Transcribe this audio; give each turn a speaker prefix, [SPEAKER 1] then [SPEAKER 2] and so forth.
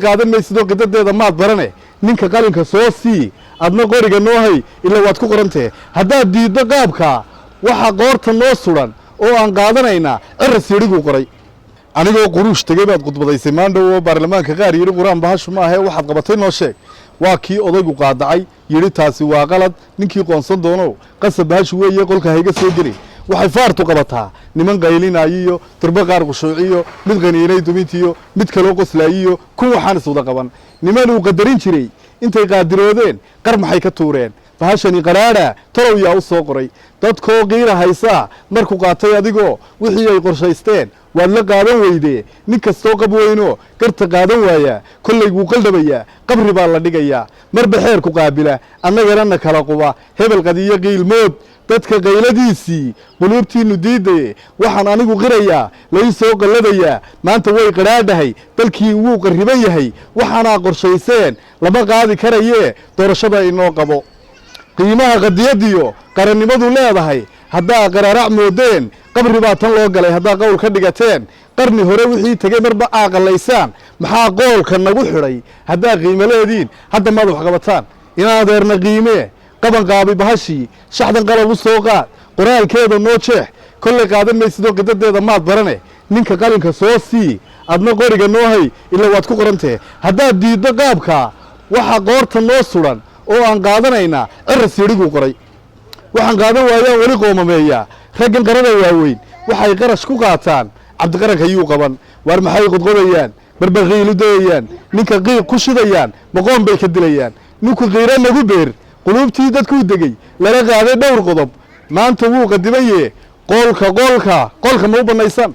[SPEAKER 1] qaadan maysidoo qidadeeda maad barane ninka qalinka soo sii adna qoriga noo hay ilaa waad ku qorantee haddaad diiddo qaabka waxa qoorta noo suran oo aan qaadanaynaa eras yidhiguu qoray anigoo quruush tegey baad khudbadaysay maandhow oo baarlamaanka qaar yidhi quraan bahashu ma ahee waxaad qabatay noo sheeg waa kii odaygu qaadacay yidhi taasi waa qalad ninkii qoonsan doonow qasab bahashu weeye qolka hayga soo geli waxay faartu qabataa niman qaylinayo iyo turbo qaar qushuuciyo mid qaniinay dumintiyo mid kaloo qoslaayiyo kun waxaan iswada qaban niman uu qadarin jiray intay qaadiroodeen qar maxay ka tuureen bahashani qaraadha talow yaa u soo qoray dadkoo qiira haysaa markuu qaatay adigoo wixii ay qorshaysteen waad la qaadan weydee nin kastoo qab weynoo garta qaadan waayaa kollayguu qaldhabayaa qabri baa la dhigayaa marba xeerku qaabila annagaranna kala quba hebel qadiyo qiilmood dadka qayladiisii quluubtiinnu diidaye waxaan anigu qirayaa lai soo qalladayaa maanta way qadhaadhahay dalkii wuu qarriban yahay waxaanaa qorshayseen lama qaadi karayee doorashada inoo qabo qiimaha qadiyadiyo qarannimadu leedahay haddaa qararac moodeen qabri baa tan loo galay haddaa qowl ka dhigateen qarni hore wixii tegey marba aa qallaysaan maxaa qoolka nagu xidhay haddaa qiimo leediin hadda maad wax qabataan inaadeerna qiimee qaban qaabi bahashii shaxdan qalab u soo qaad qoraalkeeda noo jeex kollay qaadan maysidoo qidadeeda maad barane ninka qalinka soo sii adna qoriga noo hay ilaa waad ku qorantee haddaad diiddo qaabka waxa qoorta noo suran oo aan qaadanaynaa eras yidhiguu qoray waxaan qaadan waayaan weli qoomameeyaa raggan qarada waaweyn waxay qarash ku qaataan cabdiqaranka yuu qaban waar maxay qodqodayaan barbaqiilu dayayaan ninka qiiq ku shidayaan boqoon bay ka dilayaan ninku qiira nagu beer quluubtii dadkuu degey lala qaaday dhowr qodob maanta wuu qadiban yee qolka ma u bannaysan